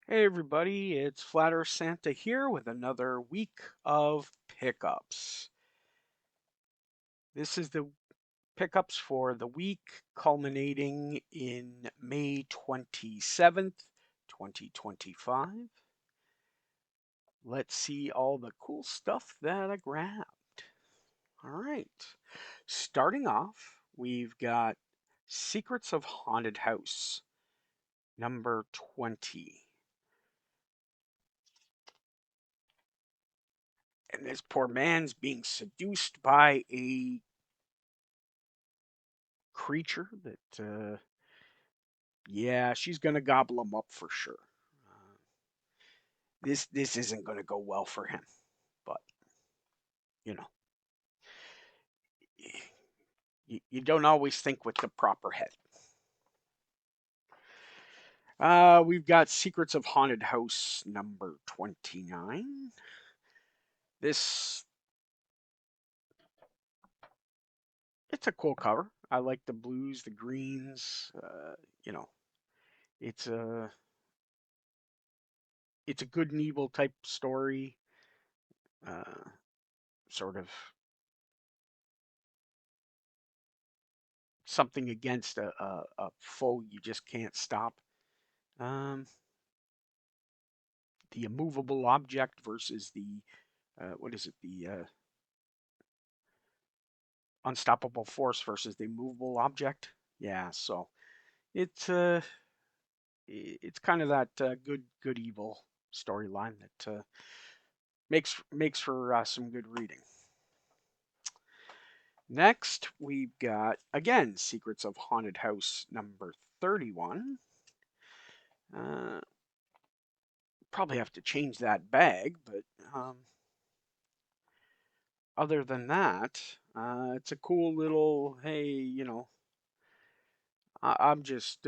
Hey everybody, it's Flat Earth Santa here with another week of pickups. This is the pickups for the week culminating in May 27th, 2025. Let's see all the cool stuff that I grabbed. All right. Starting off, we've got Secrets of Haunted House, number 20. And this poor man's being seduced by a creature that, yeah, she's gonna gobble him up for sure. Uh, this isn't gonna go well for him, but you know, you don't always think with the proper head. We've got Secrets of Haunted House number 29. This it's a cool cover. I like the blues, the greens. You know, it's a it's a good and evil type story. Uh, Sort of something against a foe you just can't stop. Um, the immovable object versus the what is it? The unstoppable force versus the immovable object. Yeah, so it's it's kind of that good evil storyline that makes for some good reading. Next, we've got again Secrets of Haunted House number 31. Uh, Probably have to change that bag, but other than that, it's a cool little, hey, I'm just,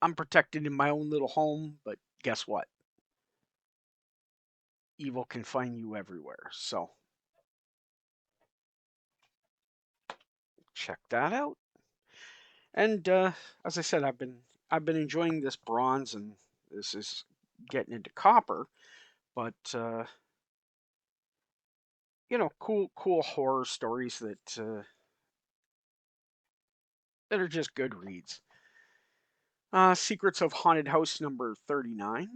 I'm protected in my own little home, but guess what? Evil can find you everywhere. So check that out. And as I said, I've been enjoying this bronze, and this is getting into copper, but cool horror stories that are just good reads. Secrets of Haunted House number 39.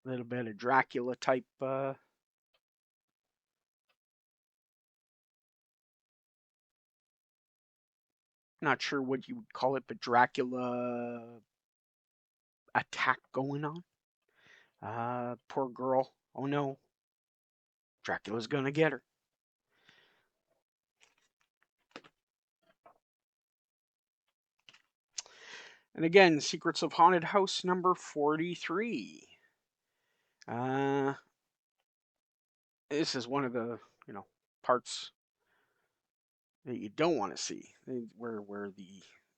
A little bit of Dracula type. Not sure what you would call it, but Dracula attack going on. Poor girl. Oh no, Dracula's gonna get her. And again, Secrets of Haunted House number 43. Uh, this is one of the parts that you don't want to see, where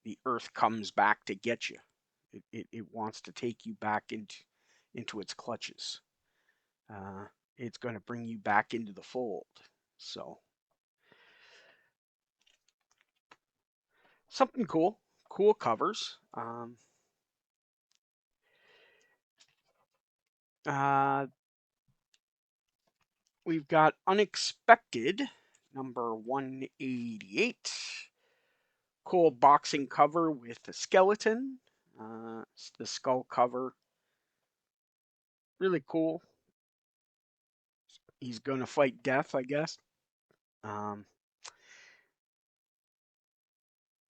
the Earth comes back to get you. It wants to take you back into its clutches. Uh, it's going to bring you back into the fold. So something cool covers. Uh, we've got Unexpected number 188. Cool boxing cover with a skeleton. The skull cover, really cool. He's gonna fight death, I guess. Um,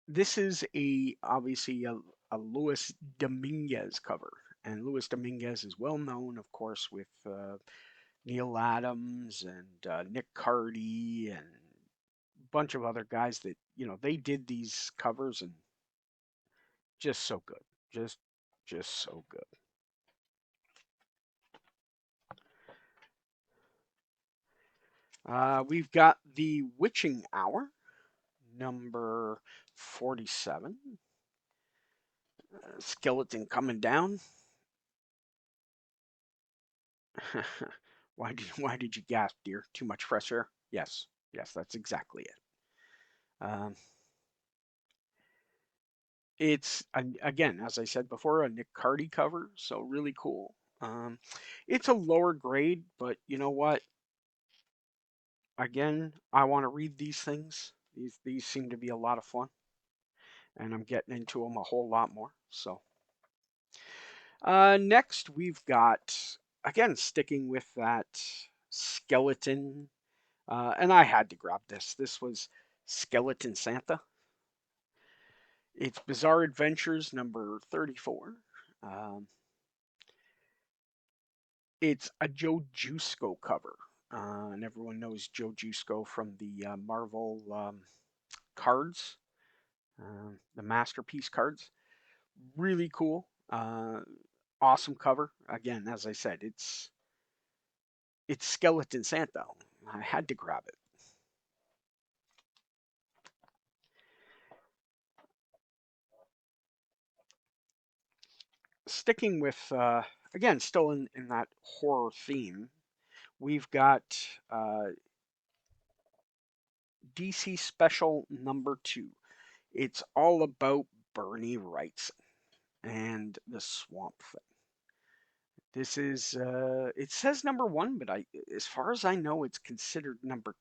this is obviously a Luis Dominguez cover, and Luis Dominguez is well known, of course, with Neil Adams and Nick Cardy and a bunch of other guys that they did these covers and just so good, just just so good. We've got the Witching Hour, number 47. Skeleton coming down. Why did you gasp, dear? Too much fresh air? Yes, yes, that's exactly it. Um, It's again, as I said before, a Nick Cardy cover, so really cool. Um, it's a lower grade, but you know what? Again, I want to read these things. These seem to be a lot of fun, and I'm getting into them a whole lot more. So next we've got again sticking with that skeleton, and I had to grab this. This was Skeleton Santa. It's Bizarre Adventures number 34. Um, it's a Joe Jusko cover. And everyone knows Joe Jusko from the Marvel cards, the Masterpiece cards. Really cool. Awesome cover. Again, as I said, it's Skeleton Santa. I had to grab it. Sticking with again, still in that horror theme, we've got DC Special number 2. It's all about Bernie Wrightson and the Swamp Thing. This is it says number 1, but as far as I know, it's considered number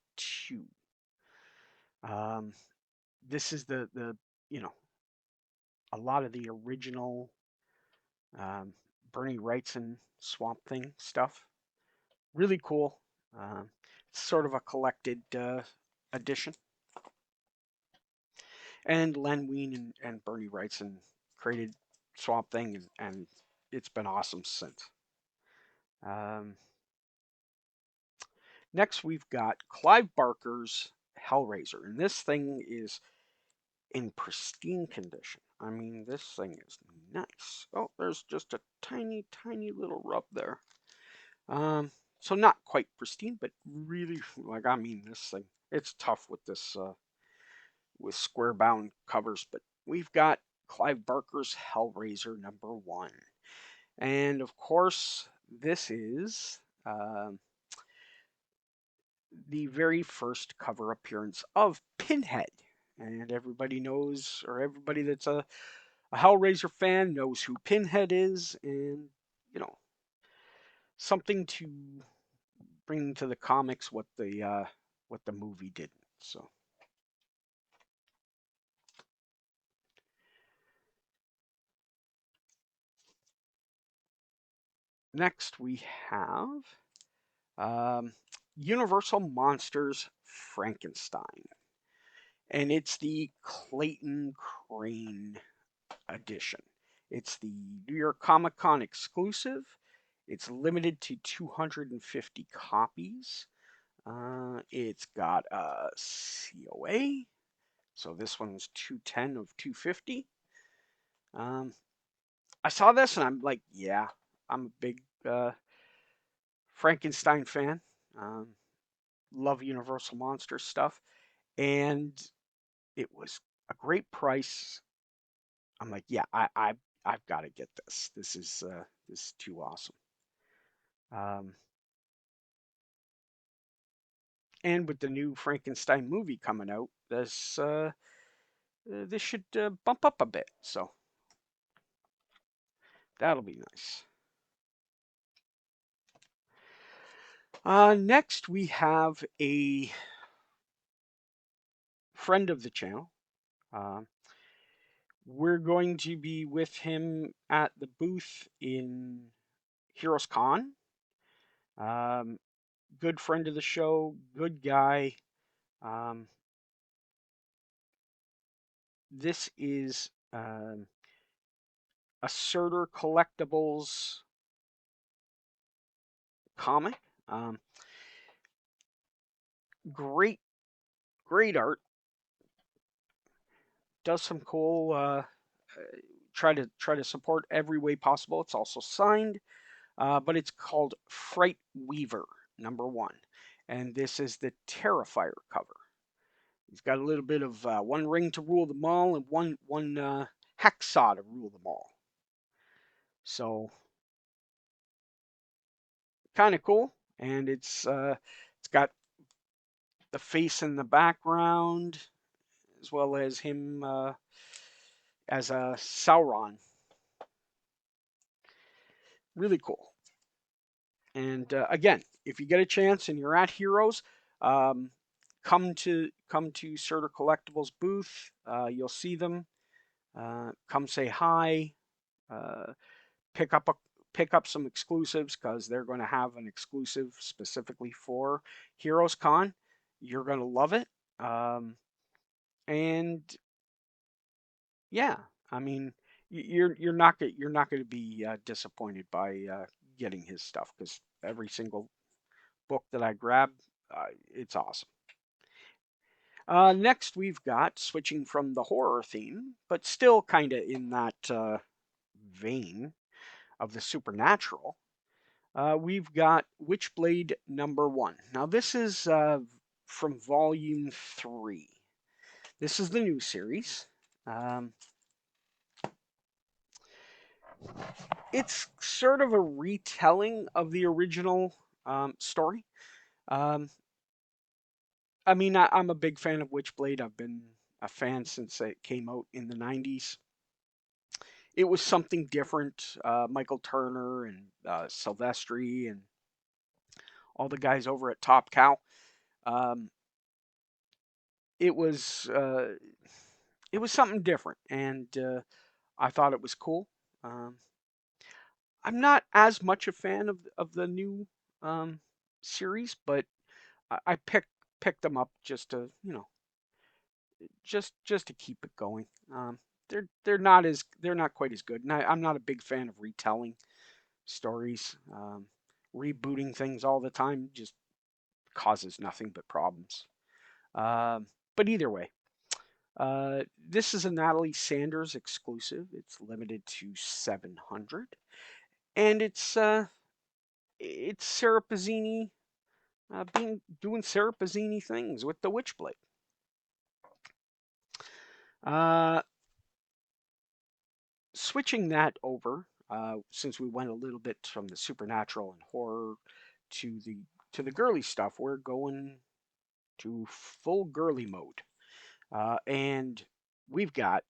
2. Um, this is the you know a lot of the original um, Bernie Wrightson Swamp Thing stuff. Really cool. It's sort of a collected edition. And Len Wein and Bernie Wrightson created Swamp Thing, and it's been awesome since. Um, Next, we've got Clive Barker's Hellraiser, and this thing is in pristine condition. I mean, this thing is nice. Oh, there's just a tiny, tiny little rub there. So not quite pristine, but really, like, I mean, this thing, it's tough with this, with square bound covers, but we've got Clive Barker's Hellraiser number 1. And of course, this is the very first cover appearance of Pinhead. And everybody knows, or everybody that's a Hellraiser fan knows who Pinhead is, and, you know, something to bring to the comics what the movie didn't. So next we have um, Universal Monsters Frankenstein, and it's the Clayton Crane edition. It's the New York Comic Con exclusive. It's limited to 250 copies. It's got a COA, so this one's 210 of 250. Um, I saw this and I'm like, yeah, I'm a big Frankenstein fan. Um, love Universal Monster stuff, and it was a great price. I'm like, yeah, I've got to get this. This is too awesome. Um, and with the new Frankenstein movie coming out, this should bump up a bit. So that'll be nice. Next, we have a friend of the channel. Uh, we're going to be with him at the booth in Heroes Con. Um, good friend of the show, good guy. Um, this is a Surtur Collectibles comic. Um, great, great art. Does some cool. Try to support every way possible. It's also signed, but it's called Fright Weaver number 1, and this is the Terrifier cover. He's got a little bit of one ring to rule them all and one hacksaw to rule them all. So kind of cool, and it's got the face in the background as well as him as a Sauron. Really cool. And again, if you get a chance and you're at Heroes, um, come to Certa Collectibles booth. You'll see them. Come say hi. Uh, pick up a pick up some exclusives because they're going to have an exclusive specifically for Heroes Con. You're going to love it. And yeah, I mean, you're not going to be disappointed by getting his stuff because every single book that I grab, it's awesome. Next, we've got switching from the horror theme, but still kind of in that vein of the supernatural. We've got Witchblade #1. Now, this is from Volume 3. This is the new series. Um, it's sort of a retelling of the original story. Um, I mean, I'm a big fan of Witchblade. I've been a fan since it came out in the 90s. It was something different. Michael Turner and Silvestri and all the guys over at Top Cow. Um, it was uh, it was something different, and I thought it was cool. Um, I'm not as much a fan of the new um, series, but I picked them up just to just to keep it going. They're not quite as good, and I'm not a big fan of retelling stories. Rebooting things all the time just causes nothing but problems. But either way, this is a Natalie Sanders exclusive. It's limited to 700, and it's Sarah Pazzini being doing Sarah Pazzini things with the Witchblade. Uh, Switching that over, since we went a little bit from the supernatural and horror to the girly stuff, we're going to full girly mode, and we've got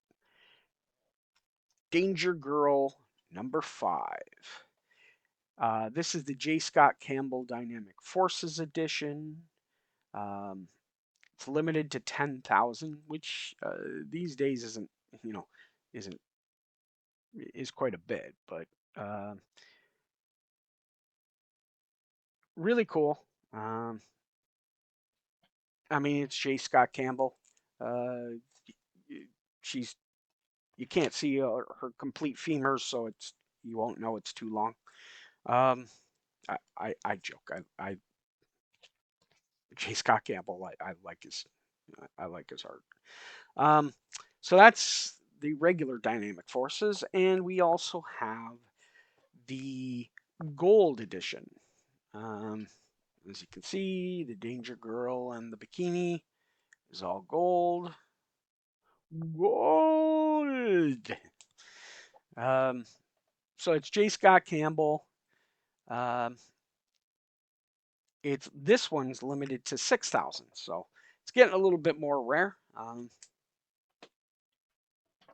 Danger Girl #5. This is the J. Scott Campbell Dynamic Forces edition. Um, it's limited to 10,000, which these days you know, isn't is quite a bit, but uh, really cool. Um, I mean, it's J. Scott Campbell. Uh, she's you can't see her complete femurs, so you won't know it's too long. Um, I joke. J. Scott Campbell. I like his art. Um, so that's the regular dynamic forces, and we also have the gold edition. Um, as you can see, the Danger Girl and the bikini is all gold. Gold. Um, so it's J. Scott Campbell. Um, it's this one's limited to 6,000, so it's getting a little bit more rare.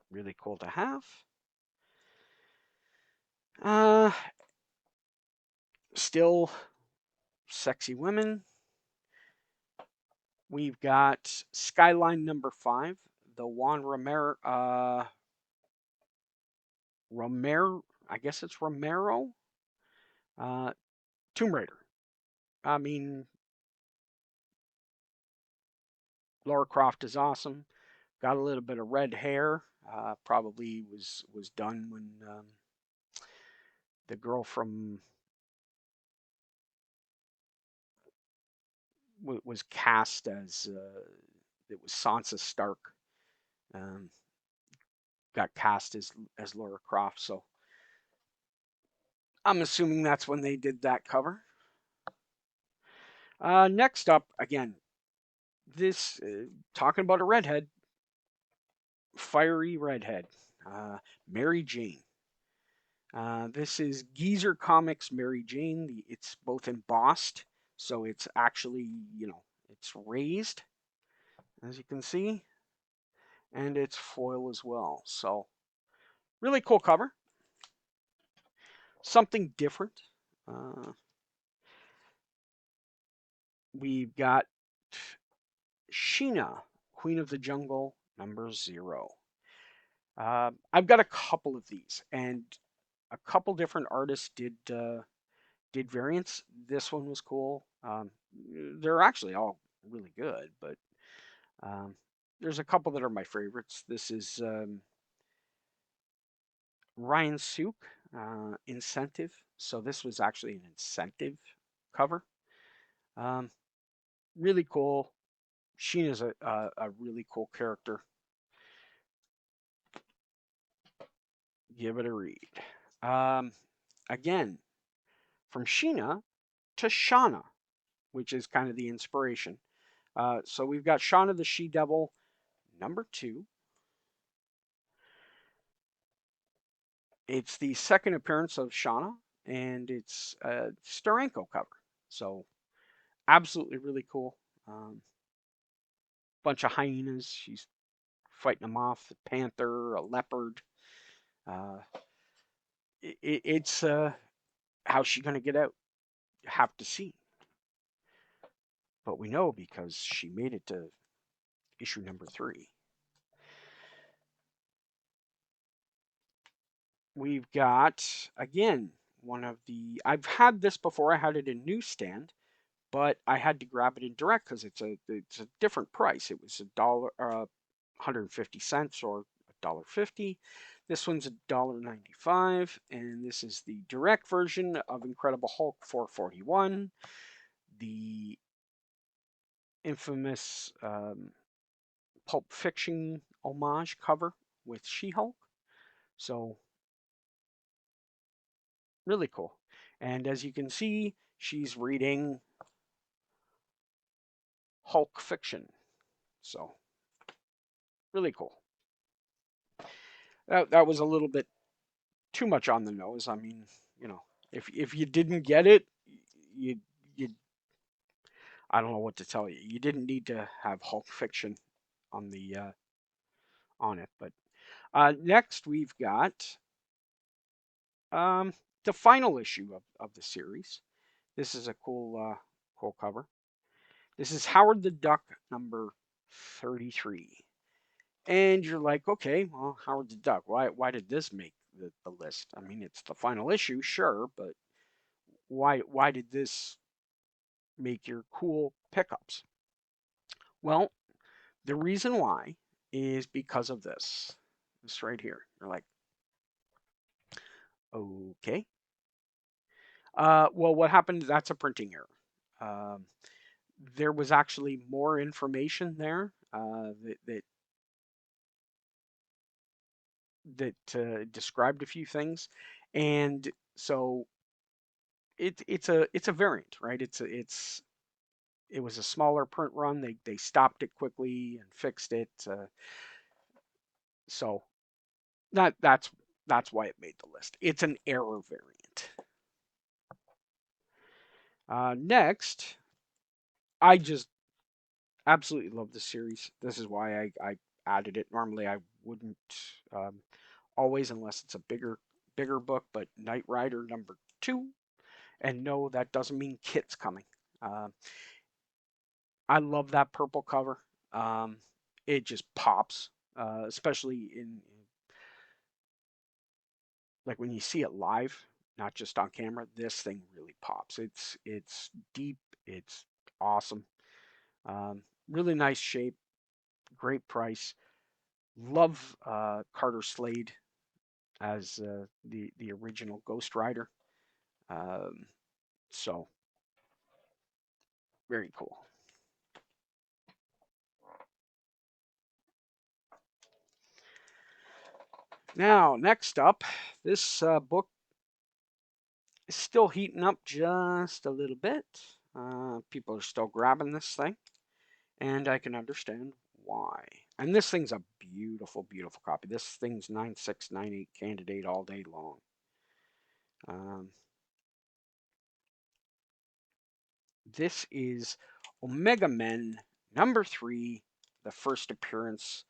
Really cool to have. Uh, Still sexy women. We've got Skyline #5, the Juan Romero, I guess it's Romero, uh, Tomb Raider. I mean, Laura Croft is awesome. Got a little bit of red hair. Probably was done when the girl from was cast as it was Sansa Stark. Um, got cast as Laura Croft, so I'm assuming that's when they did that cover. Next up, again, this talking about a redhead, fiery redhead, Mary Jane. This is Geezer Comics Mary Jane. It's both embossed, so it's actually it's raised, as you can see, and it's foil as well. So Really cool cover. Something different. Uh, we've got Sheena, Queen of the Jungle, number 0. I've got a couple of these, and a couple different artists did variants. This one was cool. They're actually all really good, but um, there's a couple that are my favorites. This is Ryan Sook, Incentive. So this was actually an incentive cover. Um, really cool. Sheena's a really cool character. Give it a read. Um, Again, from Sheena to Shauna, which is kind of the inspiration. So we've got Shauna the She Devil, number 2. It's the second appearance of Shauna, and it's a Steranko cover. So absolutely really cool. Bunch of hyenas. She's fighting them off. A panther, a leopard. Uh, it's how's she gonna get out? You have to see. But we know because she made it to issue number 3. We've got again one of the. I've had this before. I had it in newsstand, but I had to grab it in direct because it's a different price. It was $1.50 or $1.50. This one's $1.95, and this is the direct version of Incredible Hulk 441, the infamous Pulp Fiction homage cover with She-Hulk. So really cool. And as you can see, she's reading Hulk fiction. So really cool. That was a little bit too much on the nose. I mean, you know, if you didn't get it, you you I don't know what to tell you. You didn't need to have Hulk fiction on the on it. But next we've got um, the final issue of the series. This is a cool cover. This is Howard the Duck number 33. And you're like, okay, well, Howard the Duck. Why did this make the list? I mean, it's the final issue, sure, but why did this make your cool pickups? Well, the reason why is because of this. This right here. You're like, okay. Well, what happened? That's a printing error. Um, there was actually more information there that described a few things, and so it's a variant, right? It was a smaller print run. They stopped it quickly and fixed it. So that's why it made the list. It's an error variant. Next, I just absolutely love this series. This is why I added it. Normally I wouldn't um, always unless it's a bigger book, but Knight Rider number 2. And no, that doesn't mean Kit's coming. Uh, I love that purple cover. Um, it just pops, especially in like when you see it live, not just on camera. This thing really pops. It's deep. It's awesome. Really nice shape. Great price. Love Carter Slade as the original Ghost Rider. Um, so very cool. Now, next up, this book is still heating up just a little bit. People are still grabbing this thing, and I can understand why. And this thing's a beautiful, beautiful copy. This thing's 9698 candidate all day long. Um, this is Omega Men number 3, the first appearance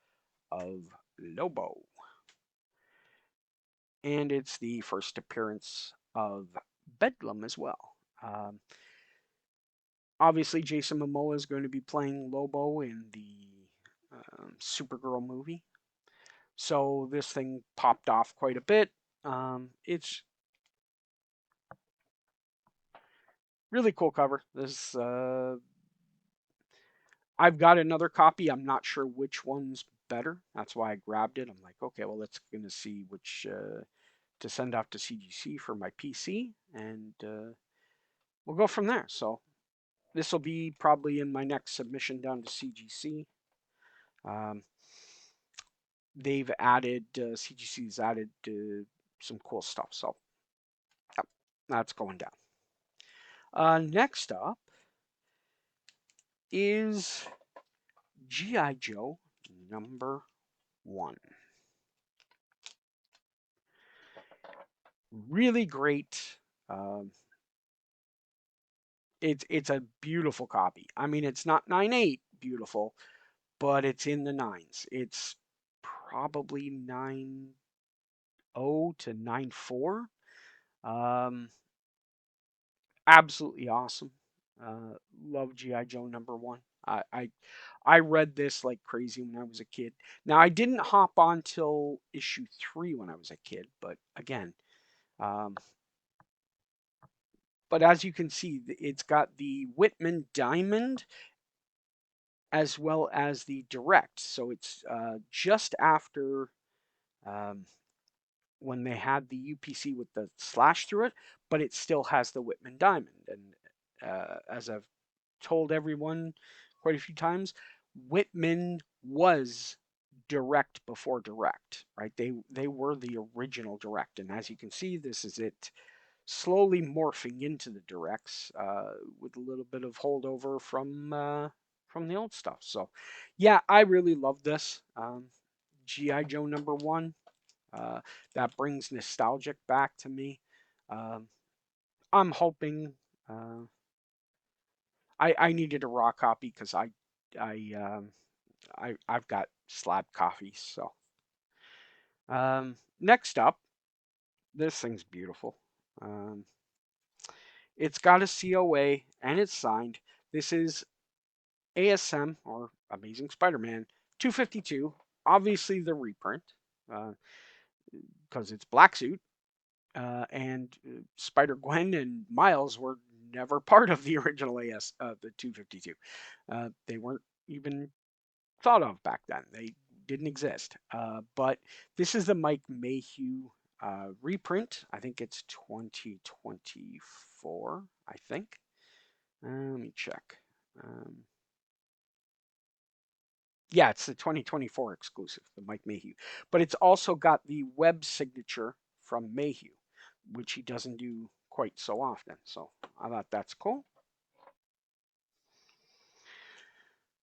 of Lobo. and it's the first appearance of Bedlam as well. Um, Obviously, Jason Momoa is going to be playing Lobo in the Supergirl movie, so this thing popped off quite a bit. It's really cool cover. This I've got another copy. I'm not sure which one's better. That's why I grabbed it. I'm like, okay, well, let's gonna see which to send off to CGC for my PC, and we'll go from there. So this will be probably in my next submission down to CGC. Um, they've added CGC's added some cool stuff, so yep, that's going down. Next up is GI Joe #1. Really great. Um, it's a beautiful copy. I mean, it's not 9.8 beautiful, but it's in the nines. It's probably 9.0 to 9.4. Um, Absolutely awesome. Love GI Joe #1. I read this like crazy when I was a kid. Now I didn't hop on till issue 3 when I was a kid, but again, um, but as you can see, it's got the Whitman Diamond as well as the Direct. So it's just after um, when they had the UPC with the slash through it, but it still has the Whitman Diamond. And as I've told everyone quite a few times, Whitman was Direct before Direct, right? They were the original Direct, and as you can see, this is it slowly morphing into the Directs with a little bit of holdover from the old stuff. So, yeah, I really love this. GI Joe #1. Uh, that brings nostalgic back to me. Um, I'm hoping. I needed a raw copy because I I've got slab copies. So next up, this thing's beautiful. Um, it's got a COA and it's signed. This is ASM or Amazing Spider-Man 252. Obviously the reprint because it's black suit. And Spider Gwen and Miles were never part of the original the 252. They weren't even thought of back then. They didn't exist. But this is the Mike Mayhew reprint. I think it's 2024. I think. Let me check. Um, yeah, it's the 2024 exclusive, the Mike Mayhew. But it's also got the web signature from Mayhew, which he doesn't do quite so often. So I thought that's cool.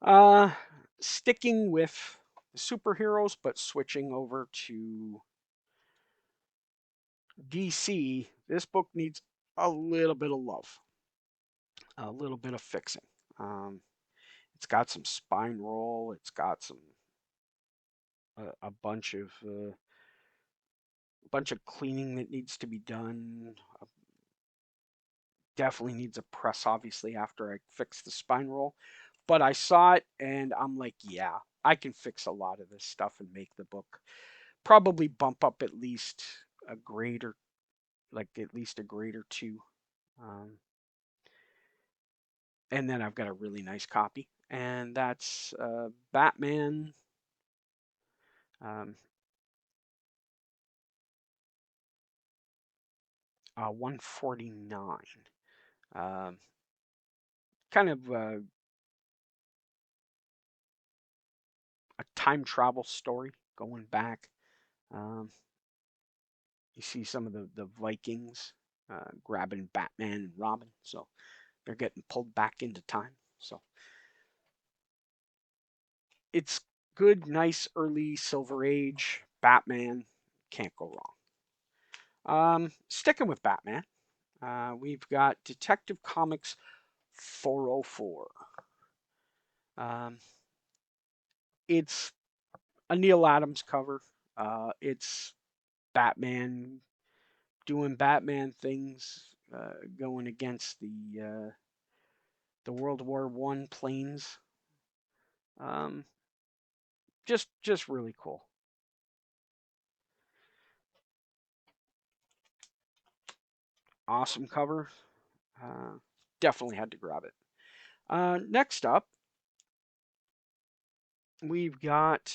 Uh, Sticking with the superheroes, but switching over to DC, this book needs a little bit of love, a little bit of fixing. It's got some spine roll. It's got some a bunch of cleaning that needs to be done. Definitely needs a press, obviously, after I fix the spine roll. But I saw it and I'm like, yeah, I can fix a lot of this stuff and make the book probably bump up at least a grade or like at least a grade or two. Um, and then I've got a really nice copy, and that's Batman. Um, 149. Um, Kind of a time travel story going back. Um, you see some of the Vikings grabbing Batman and Robin, so they're getting pulled back into time. So it's good, nice early Silver Age Batman. Can't go wrong. Sticking with Batman, we've got Detective Comics 404. Um, it's a Neil Adams cover. It's Batman doing Batman things, going against the World War I planes. Um, just really cool. Awesome cover. Uh, Definitely had to grab it. Next up, we've got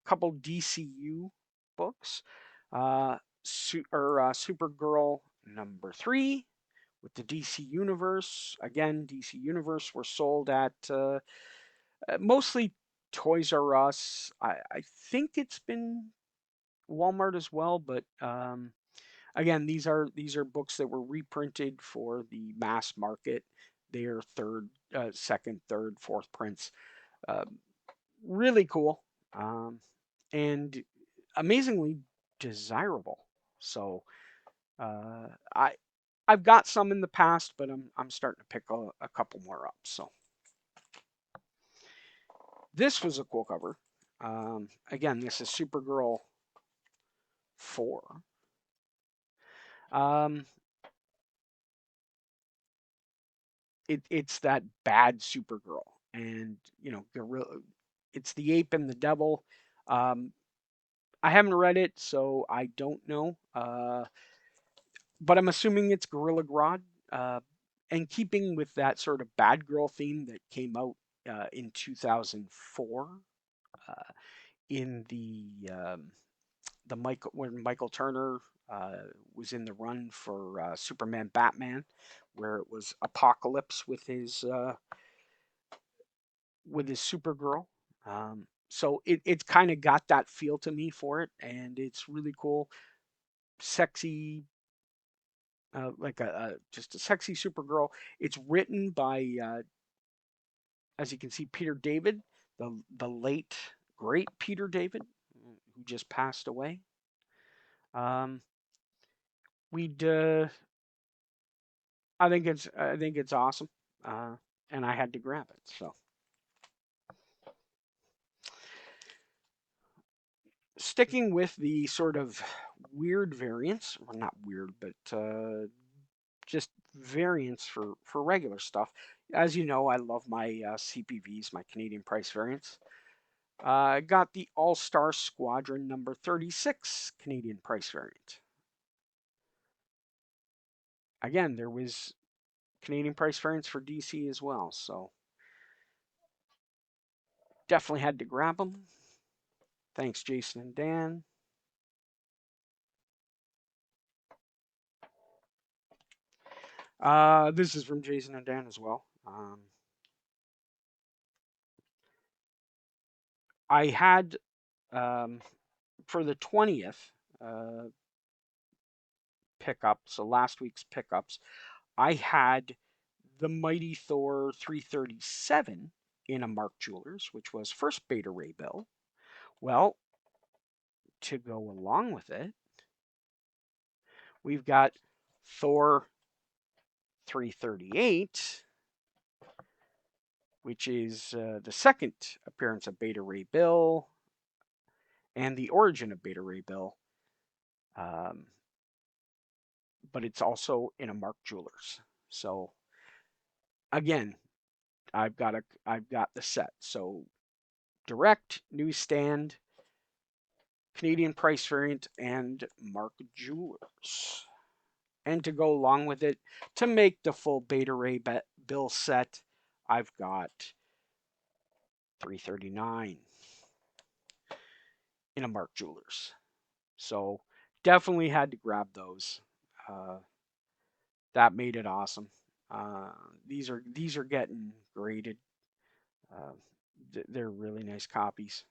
a couple DCU books. Supergirl #3 with the DC Universe. Again, DC Universe were sold at mostly Toys R Us. I think it's been Walmart as well, but again, these are books that were reprinted for the mass market. They are second, third, fourth prints. Uh, really cool, and amazingly desirable. So uh, I I've got some in the past, but I'm starting to pick a couple more up. So this was a cool cover. Again, this is Supergirl 4. Um, it's that bad Supergirl, and Gorilla. It's the ape and the devil. Um, I haven't read it, so I don't know. But I'm assuming it's Gorilla Grodd. Uh, and keeping with that sort of bad girl theme that came out in 2004, uh, in the Michael when Michael Turner was in the run for Superman Batman, where it was Apocalypse with his Supergirl. So it's kind of got that feel to me for it, and it's really cool, sexy, like just a sexy Supergirl. It's written by, as you can see, Peter David, the late great Peter David, who just passed away. Um, we'd I think it's awesome, and I had to grab it. So sticking with the sort of weird variants, well, not weird, but just variants for regular stuff. As you know, I love my CPVs, my Canadian price variants. I got the All Star Squadron #36 Canadian price variant. Again, there was Canadian price variants for DC as well, so definitely had to grab them. Thanks, Jason and Dan. This is from Jason and Dan as well. I had, for the 20th pickup, so last week's pickups, I had the Mighty Thor 337 in a Mark Jewelers, which was first Beta Ray Bill. Well, to go along with it, we've got Thor 338, which is the second appearance of Beta Ray Bill and the origin of Beta Ray Bill. But it's also in a Mark Jewelers. So again, I've got the set. So direct, newsstand, Canadian price variant, and Mark Jewelers. And to go along with it, to make the full Beta Ray Bill set, I've got 339 in a Mark Jewelers. So definitely had to grab those. Uh, that made it awesome. Uh, these are getting graded. Uh, they're really nice copies.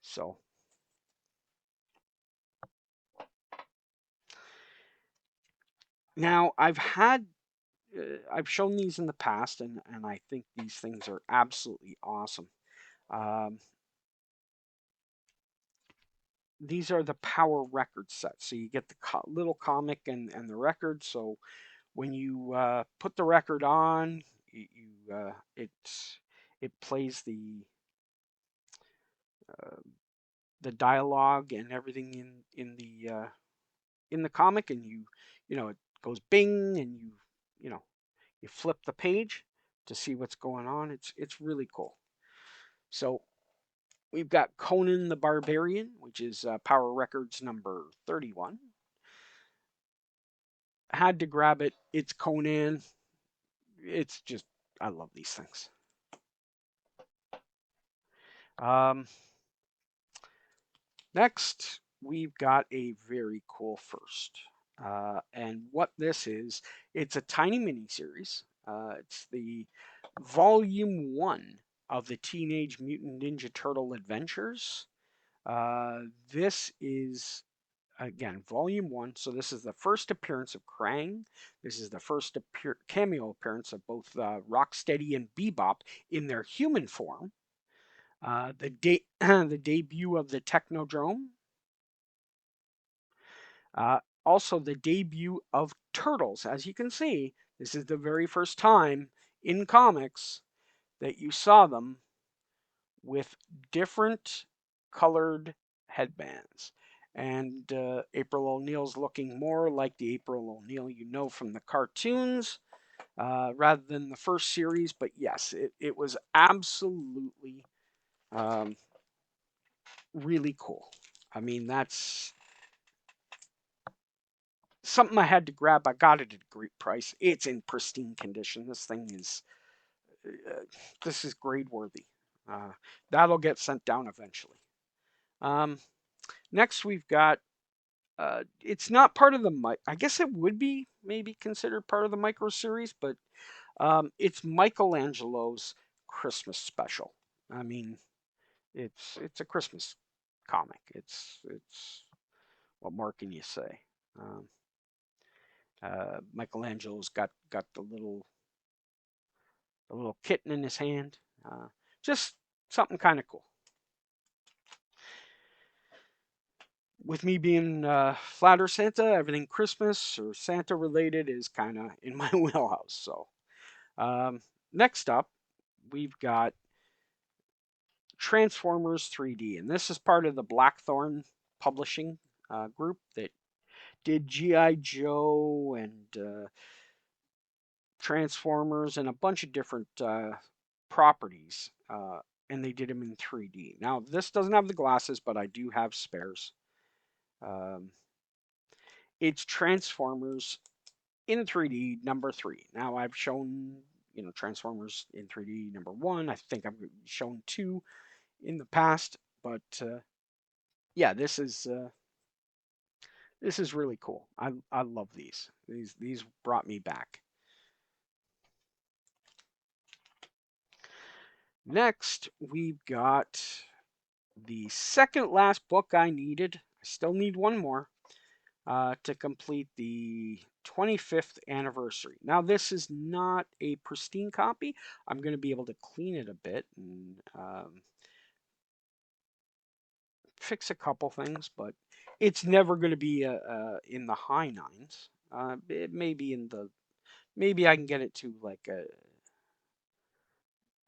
So now I've shown these in the past, and I think these things are absolutely awesome. Um, these are the Power Record sets. So you get the little comic and the record. So when you put the record on, it plays the the dialogue and everything in the comic, and it goes bing, and you flip the page to see what's going on. It's really cool. So we've got Conan the Barbarian, which is Power Records number 31. Had to grab it. It's Conan. It's just, I love these things. Um, Next, we've got a very cool first. And what this is, it's a tiny mini series. It's the volume 1 of the Teenage Mutant Ninja Turtle Adventures. This is, again, volume 1. So this is the first appearance of Krang. This is the first cameo appearance of both Rocksteady and Bebop in their human form. The debut of the Technodrome. Also, the debut of Turtles. As you can see, this is the very first time in comics that you saw them with different colored headbands. And April O'Neil's looking more like the April O'Neil you know from the cartoons rather than the first series. But yes, it was absolutely really cool. I mean, that's something I had to grab. I got it at a great price. It's in pristine condition. This is grade worthy. That'll get sent down eventually. Um, Next, we've got. It's not part of the. I guess it would be maybe considered part of the micro series, but it's Michelangelo's Christmas special. I mean, it's a Christmas comic. It's what more can you say? Um, Michelangelo's got the little kitten in his hand. Just something kind of cool. With me being Flatter Santa, everything Christmas or Santa related is kind of in my wheelhouse. So next up, we've got Transformers 3D, and this is part of the Blackthorn Publishing group that did GI Joe and Transformers and a bunch of different properties, and they did them in 3D. Now, this doesn't have the glasses, but I do have spares. Um, it's Transformers in 3D number 3. Now, I've shown Transformers in 3D number 1. I think I've shown 2 in the past, but yeah, this is really cool. I love these. These brought me back. Next, we've got the second last book I needed. I still need one more to complete the 25th anniversary. Now, this is not a pristine copy. I'm going to be able to clean it a bit and fix a couple things, but it's never going to be in the high nines. It may be maybe I can get it to like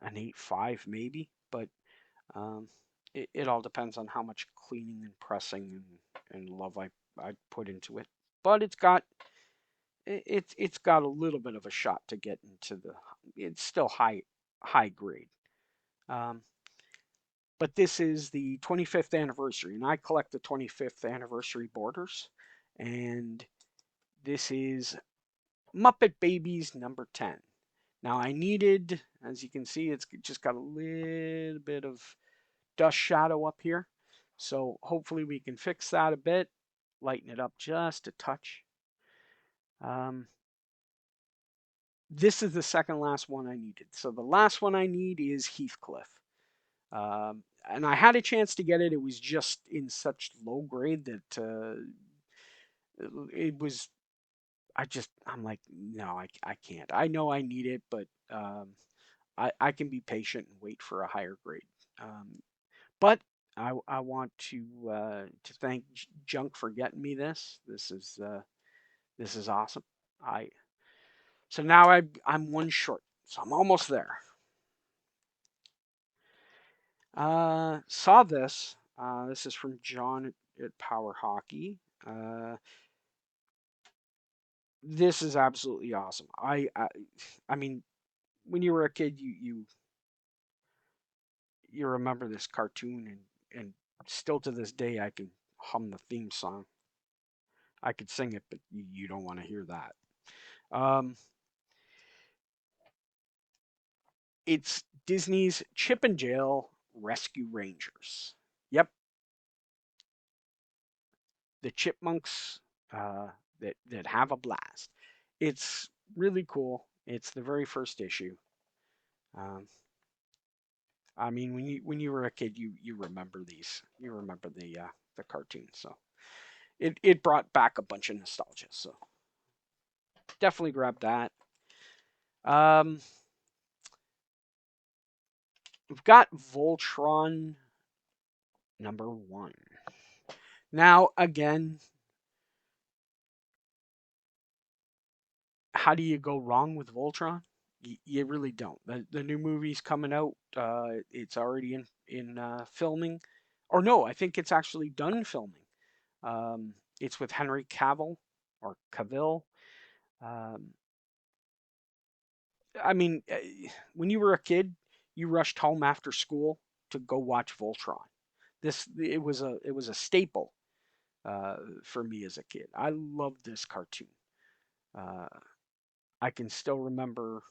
an 8.5 maybe, but um, it all depends on how much cleaning and pressing and love I put into it. But it's got a little bit of a shot to get into the. It's still high grade. Um, but this is the 25th anniversary, and I collect the 25th anniversary borders, and this is Muppet Babies number 10. Now I needed, as you can see, it's just got a little bit of dust shadow up here. So hopefully we can fix that a bit, lighten it up just a touch. This is the second last one I needed. So the last one I need is Heathcliff. And I had a chance to get it. It was just in such low grade that it was. I'm like, no, I can't. I know I need it, but I can be patient and wait for a higher grade. But I want to thank Junk for getting me this. This is awesome. I So now I'm one short, so I'm almost there. Saw this This is from John at Power Hockey. This is absolutely awesome. I mean, when you were a kid, you remember this cartoon, and still to this day, I can hum the theme song. I could sing it, but you don't want to hear that. Um, it's Disney's Chip and Dale Rescue Rangers. Yep, the chipmunks that have a blast. It's really cool. It's the very first issue. Um, I mean, when you were a kid, you remember these. You remember the cartoon. So it brought back a bunch of nostalgia. So definitely grab that. Um, we've got Voltron #1. Now again, how do you go wrong with Voltron? You really don't. The new movie's coming out. It's already in filming, or no, I think it's actually done filming. It's with Henry Cavill or Cavill. Um, I mean, when you were a kid, you rushed home after school to go watch Voltron. It was a staple for me as a kid. I loved this cartoon. Uh, I can still remember,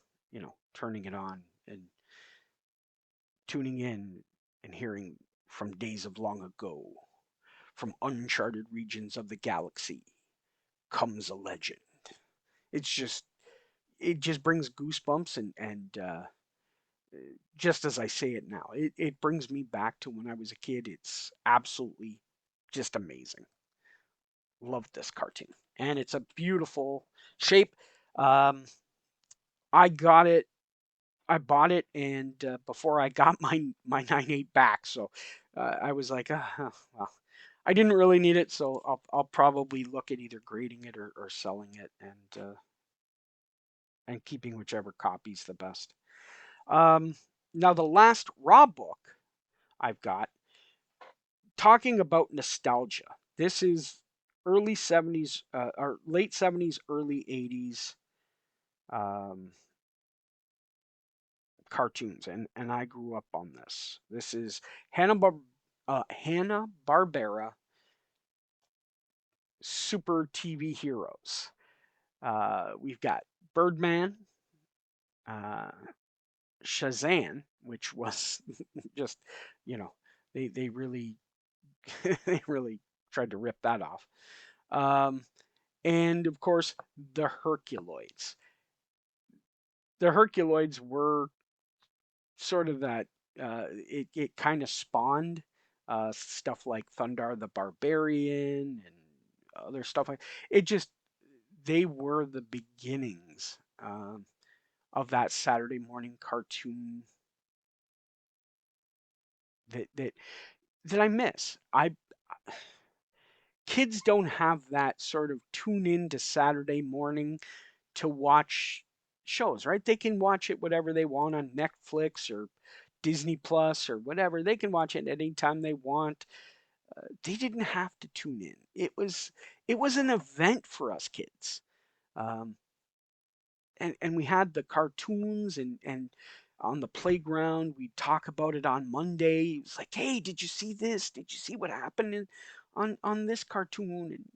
turning it on and tuning in and hearing from days of long ago, from uncharted regions of the galaxy comes a legend. It's just it just brings goosebumps and just as I say it now, it brings me back to when I was a kid. It's absolutely just amazing. Love this cartoon, and it's a beautiful shape. Um, I got it. I bought it, and before I got my 9.8 back, so I was like, well, I didn't really need it, so I'll probably look at either grading it or selling it and keeping whichever copy's the best. Um, Now the last raw book I've got, talking about nostalgia. This is early 70s or late 70s, early 80s um, cartoons, and I grew up on this. This is Hanna Barbera Super TV Heroes. We've got Birdman, uh, Shazam, which was just, you know, they really they really tried to rip that off. Um, and of course, the Herculoids. The Herculoids were sort of that. It kind of spawned stuff like Thundar the Barbarian and other stuff like it. Just they were the beginnings of that Saturday morning cartoon that that that I miss. I Kids don't have that sort of tune in to Saturday morning to watch shows, right? They can watch it whatever they want on Netflix or Disney Plus or whatever. They can watch it anytime they want. They didn't have to tune in. It was an event for us kids. Um, and we had the cartoons and on the playground we'd talk about it on Monday. It was like, hey, did you see this? Did you see what happened on this cartoon? And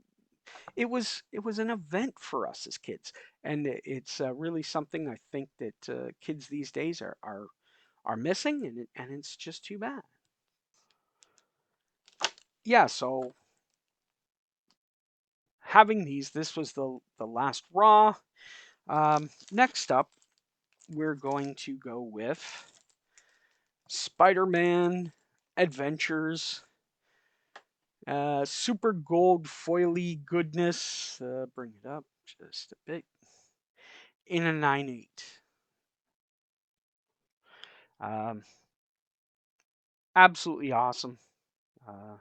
it was an event for us as kids, and it's really something I think that kids these days are missing, and it's just too bad. Yeah, so having these, this was the last raw. Next up, we're going to go with Spider-Man Adventures, Super Gold Foily Goodness. Bring it up just a bit. In a 9.8. Um, Absolutely awesome. Uh,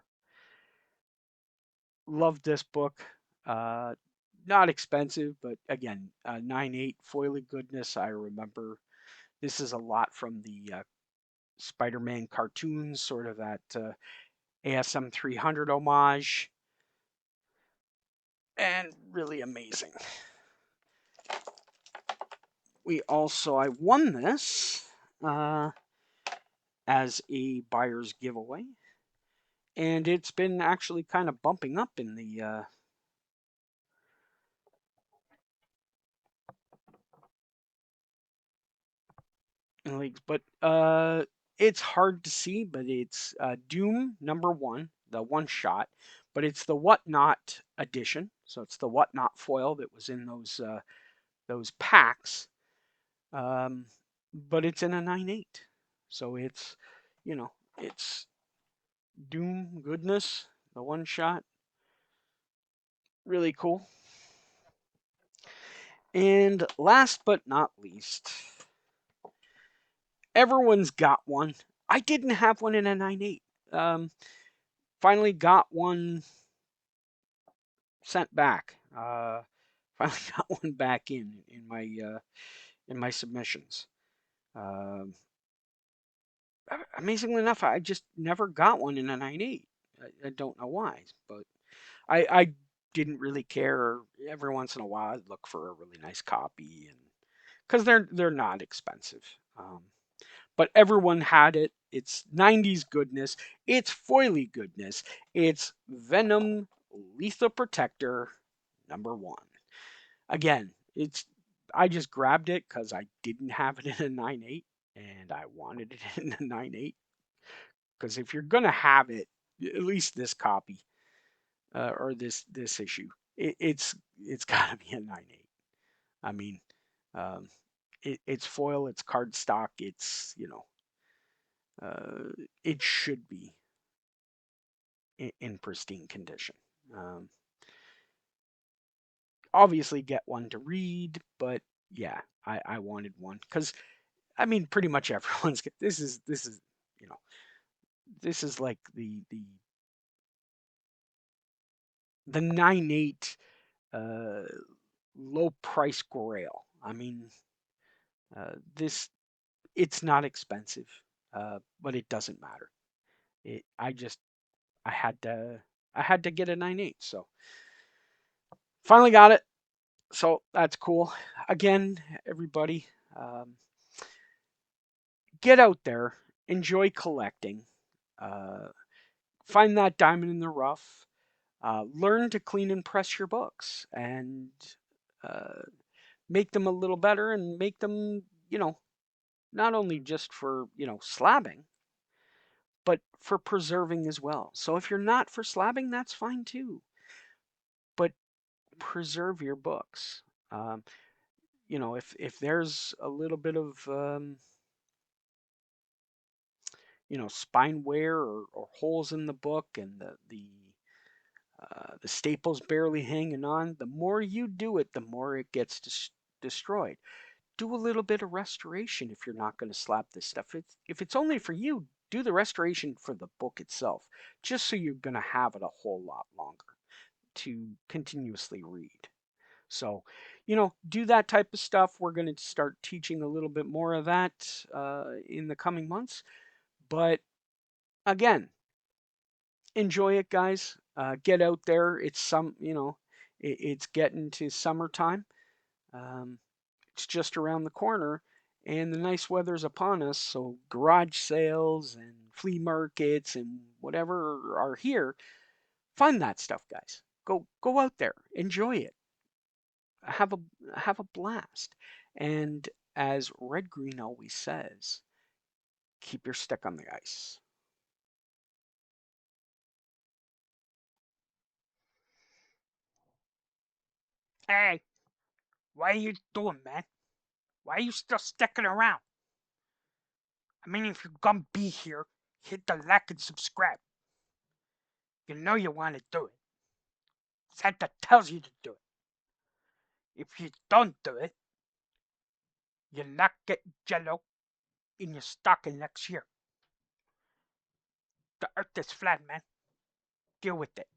Loved this book. Uh, Not expensive, but again, 9.8 foily goodness. I remember this is a lot from the Spider-Man cartoons, sort of that ASM 300 homage, and really amazing. I won this as a buyer's giveaway, and it's been actually kind of bumping up in the leagues. But it's hard to see, but it's Doom #1, the one shot, but it's the Whatnot edition. So it's the Whatnot foil that was in those packs. But it's in a 9.8. So it's, it's Doom goodness, the one shot. Really cool. And last but not least, everyone's got one. I didn't have one in a 9.8. Finally got one sent back. Finally got one back in my submissions. Uh, Amazingly enough, I just never got one in a 9.8. I don't know why, but I didn't really care. Every once in a while, I'd look for a really nice copy, and because they're not expensive. But everyone had it. It's 90s goodness. It's foily goodness. It's Venom Lethal Protector #1. Again, I just grabbed it because I didn't have it in a 9.8 and I wanted it in a 9.8. Because if you're gonna have it, at least this copy or this issue, it's gotta be a 9.8. I mean, um, it's foil, it's cardstock, it's it should be in pristine condition. Um, Obviously, get one to read, but yeah, I wanted one because I mean, pretty much everyone's get this is you know this is like the 9.8 uh, low price grail. I mean, this it's not expensive, but it doesn't matter. It I had to I had to get a 9.8, so finally got it. So that's cool. Again, everybody, um, get out there, enjoy collecting, uh, find that diamond in the rough, learn to clean and press your books, and uh, make them a little better, and make them, not only just for slabbing, but for preserving as well. So if you're not for slabbing, that's fine too. But preserve your books. Um, if there's a little bit of spine wear or holes in the book, and the staples barely hanging on, the more you do it, the more it gets destroyed. Do a little bit of restoration if you're not going to slap this stuff. If it's only for you, do the restoration for the book itself, just so you're going to have it a whole lot longer to continuously read. So, do that type of stuff. We're going to start teaching a little bit more of that in the coming months. But again, enjoy it, guys. Get out there. It's getting to summertime. Um, it's just around the corner, and the nice weather's upon us. So garage sales and flea markets and whatever are here. Find that stuff, guys. Go out there, enjoy it, have a blast. And as Red Green always says, keep your stick on the ice. Hey, what are you doing, man? Why are you still sticking around? I mean, if you're gonna be here, hit the like and subscribe. You know you want to do it. Santa tells you to do it. If you don't do it, you'll not get jello in your stocking next year. The earth is flat, man. Deal with it.